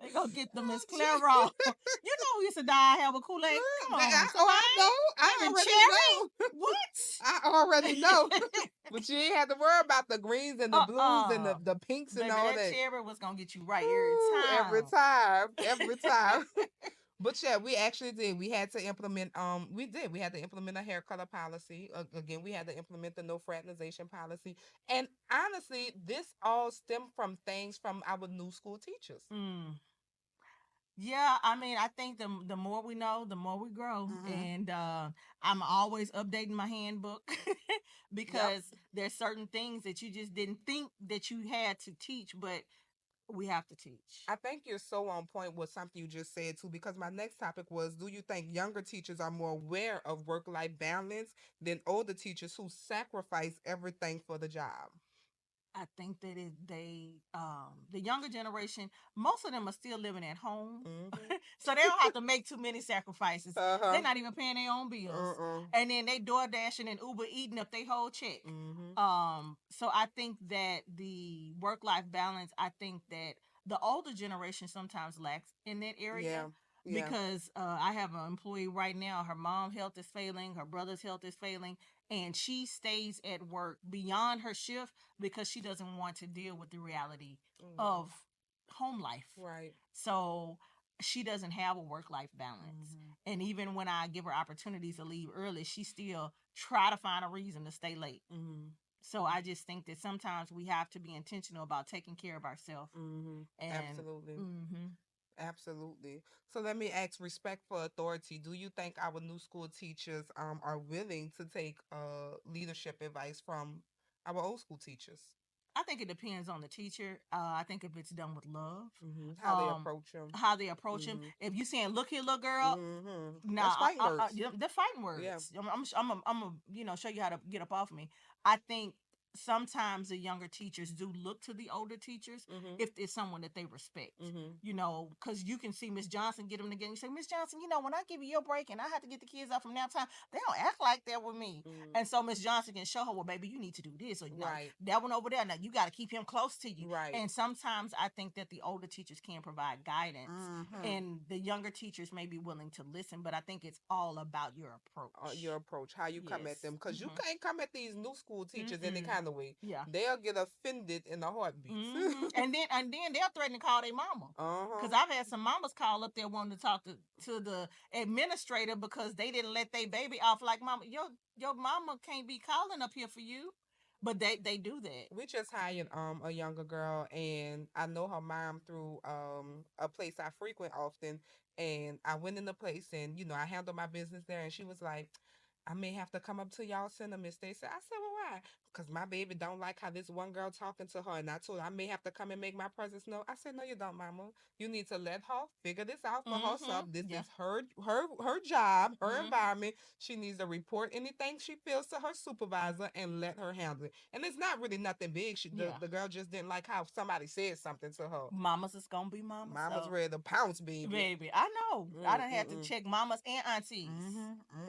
[SPEAKER 2] They gonna get the Miss Clairol. You know who used to dye hair with Kool-Aid? Come on.
[SPEAKER 1] I know. I already know.
[SPEAKER 2] What?
[SPEAKER 1] I already know. But you ain't had to worry about the greens and the blues and the pinks. Baby, and all that.
[SPEAKER 2] Cherry was gonna get you right every
[SPEAKER 1] time. Every time. But yeah, we actually did. We had to implement. We had to implement a hair color policy. Again, we had to implement the no fraternization policy. And honestly, this all stemmed from things from our new school teachers.
[SPEAKER 2] Yeah, I mean, I think the more we know, the more we grow. And I'm always updating my handbook because there's certain things that you just didn't think that you had to teach, but we have to teach.
[SPEAKER 1] I think you're so on point with something you just said too, because my next topic was, do you think younger teachers are more aware of work-life balance than older teachers who sacrifice everything for the job?
[SPEAKER 2] I think that the younger generation, most of them are still living at home, so they don't have to make too many sacrifices. They're not even paying their own bills, and then they door dashing and Uber eating up their whole check. So I think that the work life balance, I think that the older generation sometimes lacks in that area. Yeah. Because I have an employee right now. Her mom's health is failing. Her brother's health is failing. And she stays at work beyond her shift because she doesn't want to deal with the reality of home life.
[SPEAKER 1] Right.
[SPEAKER 2] So she doesn't have a work-life balance. And even when I give her opportunities to leave early, she still try to find a reason to stay late. So I just think that sometimes we have to be intentional about taking care of ourselves.
[SPEAKER 1] Absolutely. Absolutely. So let me ask, respect for authority. Do you think our new school teachers are willing to take leadership advice from our old school teachers?
[SPEAKER 2] I think it depends on the teacher. I think if it's done with love,
[SPEAKER 1] how they approach them,
[SPEAKER 2] If you saying, "Look here, little girl,"
[SPEAKER 1] that's fighting words.
[SPEAKER 2] They're fighting words. Yeah. I'm show you how to get up off of me. I think sometimes the younger teachers do look to the older teachers if it's someone that they respect. Because you can see Miss Johnson get them together. You say, Miss Johnson, when I give you your break and I have to get the kids out from now time, they don't act like that with me. And so Miss Johnson can show her, well, baby, you need to do this, or that one over there. Now you got to keep him close to you.
[SPEAKER 1] Right.
[SPEAKER 2] And sometimes I think that the older teachers can provide guidance, and the younger teachers may be willing to listen. But I think it's all about your approach.
[SPEAKER 1] How you come at them, because you can't come at these new school teachers any kind of way. Yeah, they'll get offended in a heartbeat.
[SPEAKER 2] and then they'll threaten to call their mama. Because I've had some mamas call up there wanting to talk to the administrator because they didn't let their baby off. Like, mama, your mama can't be calling up here for you. But they do that.
[SPEAKER 1] We just hired a younger girl, and I know her mom through a place I frequent often, and I went in the place, and I handled my business there, and she was like, I may have to come up to y'all center, Miss Stacey. I said, well, why? Because my baby don't like how this one girl talking to her. And I told her I may have to come and make my presence known. I said, no, you don't, mama. You need to let her figure this out for herself. This is her job, her environment. She needs to report anything she feels to her supervisor and let her handle it. And it's not really nothing big. The girl just didn't like how somebody said something to her.
[SPEAKER 2] Mamas is going to be mamas.
[SPEAKER 1] Mama's ready to pounce, baby.
[SPEAKER 2] Baby, I know. I done had to check mamas and aunties.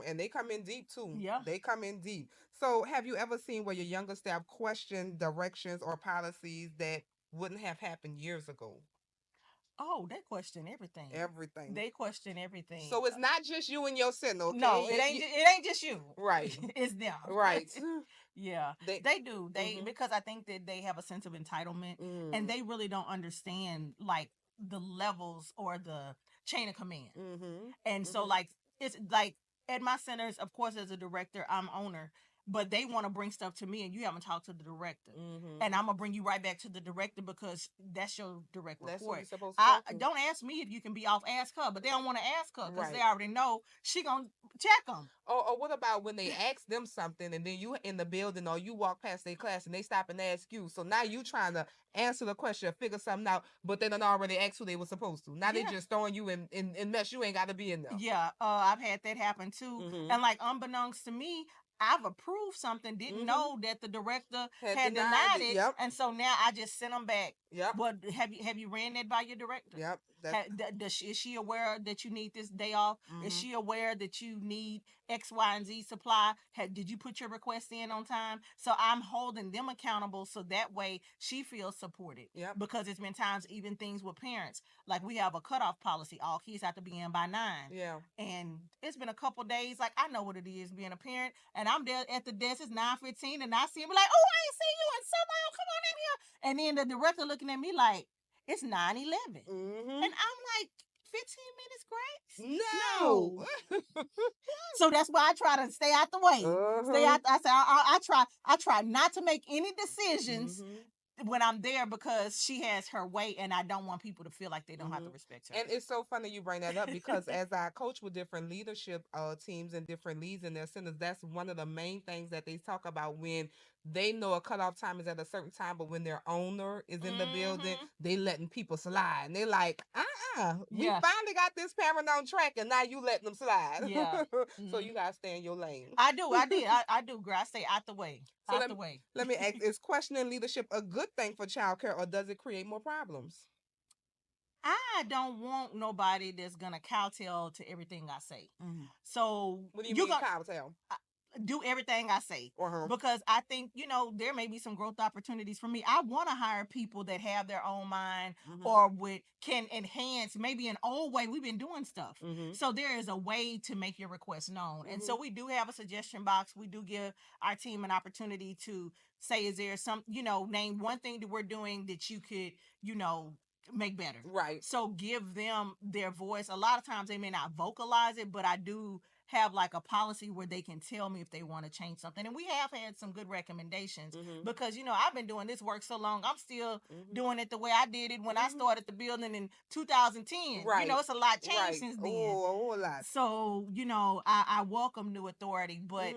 [SPEAKER 1] And they come in deep too.
[SPEAKER 2] Yeah.
[SPEAKER 1] They come in deep. So have you ever seen where your younger staff questioned directions or policies that wouldn't have happened years ago?
[SPEAKER 2] Oh, they question everything.
[SPEAKER 1] Everything.
[SPEAKER 2] They question everything.
[SPEAKER 1] So it's not just you and your sin, okay?
[SPEAKER 2] No, it ain't. It ain't just you.
[SPEAKER 1] Right.
[SPEAKER 2] It's them.
[SPEAKER 1] Right.
[SPEAKER 2] Yeah, they do. They because I think that they have a sense of entitlement, and they really don't understand like the levels or the chain of command. And so like it's like at my centers, of course, as a director, I'm owner, but they want to bring stuff to me, and you haven't talked to the director, and I'm gonna bring you right back to the director because that's your direct report. That's what you're supposed to talk to. Don't ask me if you can be off. Ask her, but they don't want to ask her because they already know she gonna check them.
[SPEAKER 1] Or what about when they ask them something and then you in the building or you walk past their class and they stop and ask you? So now you trying to answer the question, figure something out, but they done already asked who they were supposed to. Now they just throwing you in mess. You ain't got to be in there.
[SPEAKER 2] Yeah, I've had that happen too. And like unbeknownst to me, I've approved something, didn't know that the director had denied it. Yep. And so now I just sent them back. Yep. But have you ran that by your director? Yep. Is she aware that you need this day off? Is she aware that you need X, Y, and Z supply? Did you put your request in on time? So I'm holding them accountable so that way she feels supported. Yep. Because it's been times, even things with parents, like we have a cutoff policy. All kids have to be in by 9. Yeah. And it's been a couple days. Like I know what it is being a parent, and I'm there at the desk. It's 9:15, and I see him like, "Oh, I ain't seen you in so long. Come on in here." And then the director looking at me like, "It's 9:11," and I'm like, 15 minutes grace? No. So that's why I try to stay out the way. Stay out. I try not to make any decisions when I'm there because she has her way, and I don't want people to feel like they don't have to respect her. And it's so funny you bring that up because as I coach with different leadership teams and different leads in their centers, that's one of the main things that they talk about when they know a cutoff time is at a certain time, but when their owner is in the building, they letting people slide. And they're like, we finally got this parent on track, and now you letting them slide. Yeah. So you gotta stay in your lane. I do, girl. I stay out the way. So out the way. Let me ask, is questioning leadership a good thing for childcare, or does it create more problems? I don't want nobody that's gonna kowtow to everything I say. So what do you mean kowtow? Do everything I say because I think there may be some growth opportunities for me. I want to hire people that have their own mind or can enhance maybe an old way we've been doing stuff. So there is a way to make your request known, and so we do have a suggestion box. We do give our team an opportunity to say, is there some name one thing that we're doing that you could make better. Right. So give them their voice. A lot of times they may not vocalize it, but I do have like a policy where they can tell me if they want to change something. And we have had some good recommendations because, I've been doing this work so long. I'm still doing it the way I did it when I started the building in 2010. Right. It's a lot changed since then. Oh, a whole lot. So, I welcome new authority, but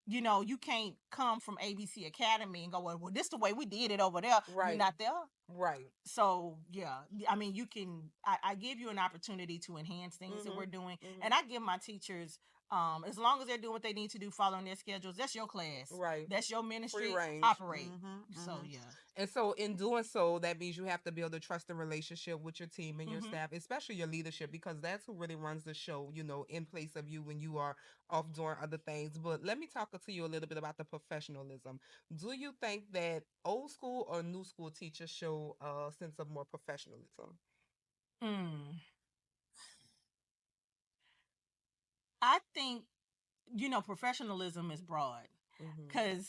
[SPEAKER 2] you can't come from ABC Academy and go, well, this is the way we did it over there. Right. You're not there. Right. So, yeah, I mean, I give you an opportunity to enhance things that we're doing. And I give my teachers, as long as they're doing what they need to do, following their schedules, that's your class. Right. That's your ministry. Operate. So, yeah. And so in doing so, that means you have to build a trusting relationship with your team and your staff, especially your leadership, because that's who really runs the show, in place of you when you are off doing other things. But let me talk to you a little bit about the professionalism. Do you think that old school or new school teachers show a sense of more professionalism? I think, professionalism is broad because,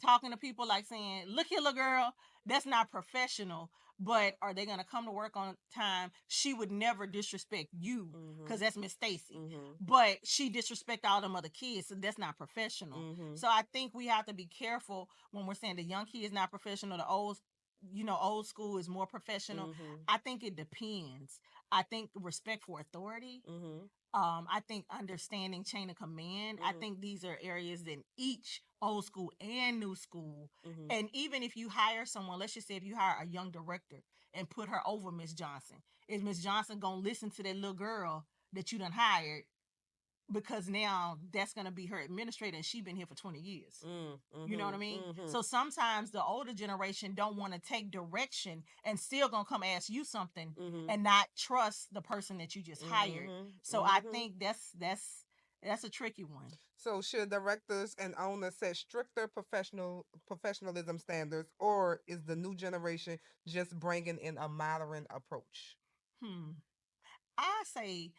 [SPEAKER 2] talking to people like saying, look here, little girl, that's not professional. But are they going to come to work on time? She would never disrespect you because that's Miss Stacey. But she disrespect all them other kids, so that's not professional. So I think we have to be careful when we're saying the young kid is not professional, the old school is more professional. I think it depends. I think respect for authority. I think understanding chain of command. I think these are areas in each old school and new school. And even if you hire someone, let's just say if you hire a young director and put her over Miss Johnson, is Miss Johnson gonna listen to that little girl that you done hired? Because now that's going to be her administrator and she's been here for 20 years. You know what I mean? So sometimes the older generation don't want to take direction and still going to come ask you something and not trust the person that you just hired. So I think that's That's a tricky one.
[SPEAKER 1] So should directors and owners set stricter professionalism standards, or is the new generation just bringing in a modern approach?
[SPEAKER 2] I say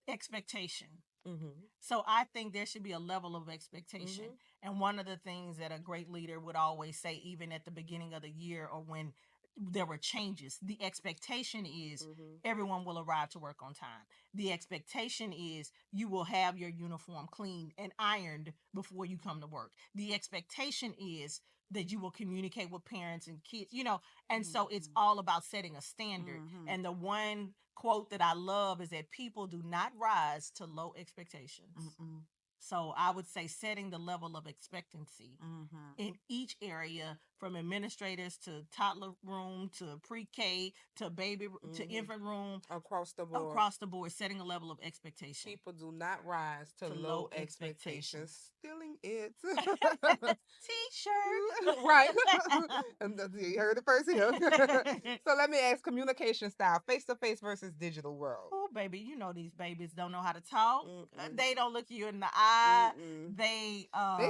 [SPEAKER 2] expectation.
[SPEAKER 1] Mm-hmm.
[SPEAKER 2] So I think there should be a level of expectation. Mm-hmm. And one of the things that a great leader would always say, even at the beginning of the year or when there were changes, the expectation is everyone will arrive to work on time. The expectation is you will have your uniform cleaned and ironed before you come to work. The expectation is that you will communicate with parents and kids, and so it's all about setting a standard. And the one quote that I love is that people do not rise to low expectations. So I would say setting the level of expectancy in each area, from administrators to toddler room to pre-K to baby to infant room, across the board, setting a level of expectation.
[SPEAKER 1] People do not rise to low expectations. Stealing it.
[SPEAKER 2] T-shirt.
[SPEAKER 1] Right. You heard it first here. So let me ask, communication style, face-to-face versus digital world.
[SPEAKER 2] Oh, baby, these babies don't know how to talk. They don't look you in the eye. They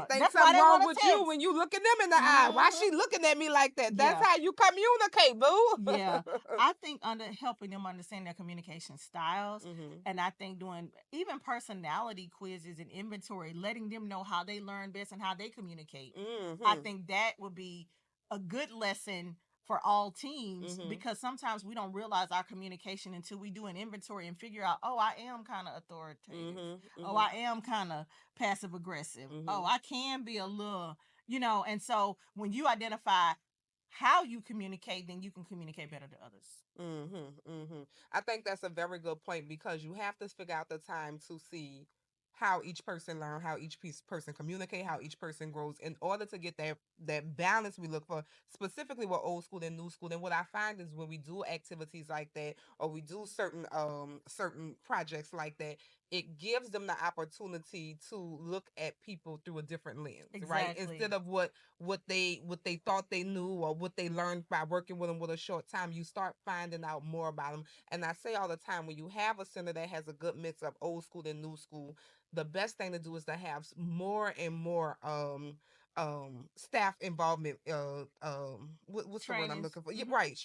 [SPEAKER 1] think something wrong with you when you look at them in the eye. Why she looking at me like that? That's how you communicate, boo.
[SPEAKER 2] Yeah. I think under helping them understand their communication styles, and I think doing even personality quizzes and inventory, letting them know how they learn best and how they communicate. I think that would be a good lesson for all teams, because sometimes we don't realize our communication until we do an inventory and figure out, oh, I am kind of authoritative. Oh, I am kind of passive aggressive. Oh, I can be a little, and so when you identify how you communicate, then you can communicate better to others.
[SPEAKER 1] I think that's a very good point, because you have to figure out the time to see how each person learn, how each person communicate, how each person grows, in order to get that balance we look for, specifically with old school and new school. And what I find is when we do activities like that, or we do certain projects like that, it gives them the opportunity to look at people through a different lens, right? Instead of what they thought they knew, or what they learned by working with them with a short time, you start finding out more about them. And I say all the time, when you have a center that has a good mix of old school and new school, the best thing to do is to have more and more staff involvement, what's the word I'm looking for? Right,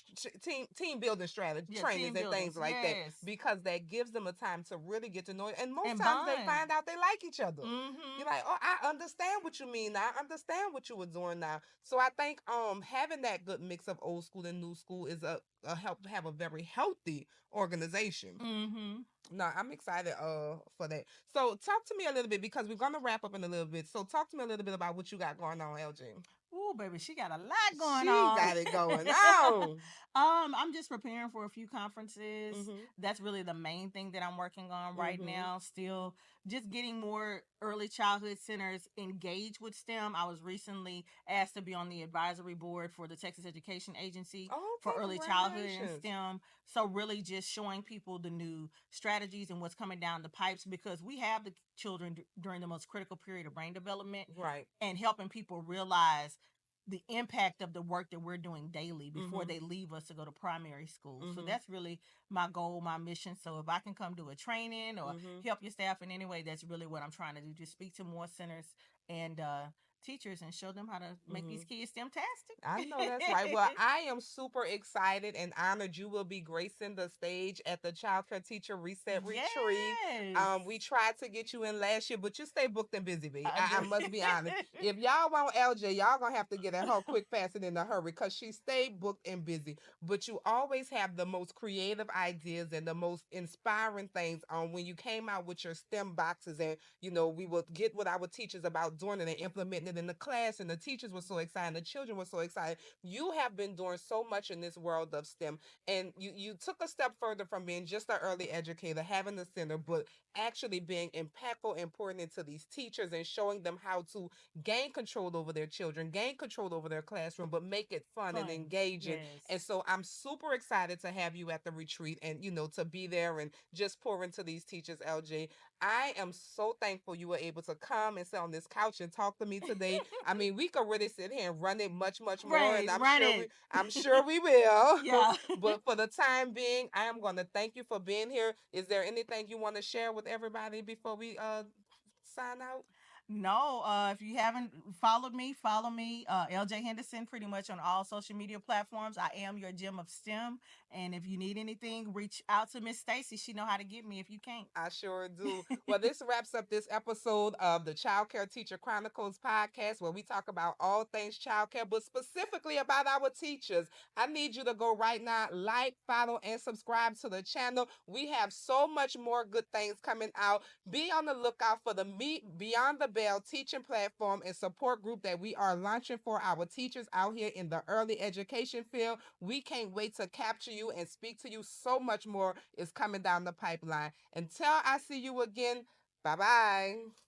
[SPEAKER 1] team building strategy, trainings and things like that, because that gives them a time to really get to know it. And most times they find out they like each other. You're like, oh, I understand what you mean now. I understand what you were doing now. So I think having that good mix of old school and new school is a help to have a very healthy organization. No, I'm excited for that. So talk to me a little bit, because we're gonna wrap up in a little bit. So talk to me a little bit about what you got going on, LJ.
[SPEAKER 2] Ooh, baby, she got a lot going on.
[SPEAKER 1] She got it going on.
[SPEAKER 2] I'm just preparing for a few conferences. That's really the main thing that I'm working on right now. Still just getting more early childhood centers engaged with STEM. I was recently asked to be on the advisory board for the Texas Education Agency for early childhood and STEM. So really just showing people the new strategies and what's coming down the pipes, because we have the children during the most critical period of brain development,
[SPEAKER 1] right?
[SPEAKER 2] And helping people realize the impact of the work that we're doing daily before they leave us to go to primary school. So that's really my goal, my mission. So if I can come do a training or help your staff in any way, that's really what I'm trying to do. Just speak to more centers and teachers and show them how to make these kids STEM-tastic.
[SPEAKER 1] I know that's right. Well, I am super excited and honored you will be gracing the stage at the Childcare Teacher Reset Retreat. We tried to get you in last year, but you stay booked and busy, B. I must be honest. If y'all want LJ, y'all gonna have to get at her quick, fast, and in a hurry, because she stayed booked and busy. But you always have the most creative ideas and the most inspiring things on when you came out with your STEM boxes, and we would get with our teachers about doing it and implementing it in the class, and the teachers were so excited, the children were so excited. You have been doing so much in this world of STEM, and you took a step further from being just an early educator, having the center, but actually being impactful and pouring into these teachers and showing them how to gain control over their children, gain control over their classroom, but make it fun and engaging. And so I'm super excited to have you at the retreat, and to be there and just pour into these teachers, LJ. I am so thankful you were able to come and sit on this couch and talk to me today. I mean, we could really sit here and run it much, much more, and I'm sure we will.
[SPEAKER 2] Yeah.
[SPEAKER 1] But for the time being, I am going to thank you for being here. Is there anything you want to share with everybody before we sign out?
[SPEAKER 2] No, if you haven't followed me, follow me, LJ Henderson, pretty much on all social media platforms. I am your gem of STEM, and if you need anything, reach out to Miss Stacey. She know how to get me if you can't.
[SPEAKER 1] I sure do. Well, this wraps up this episode of the Childcare Teacher Chronicles podcast, where we talk about all things childcare, but specifically about our teachers. I need you to go right now, like, follow, and subscribe to the channel. We have so much more good things coming out. Be on the lookout for the Meet Beyond the Bell teaching platform and support group that we are launching for our teachers out here in the early education field. We can't wait to capture you and speak to you. So much more is coming down the pipeline. Until I see you again, bye bye.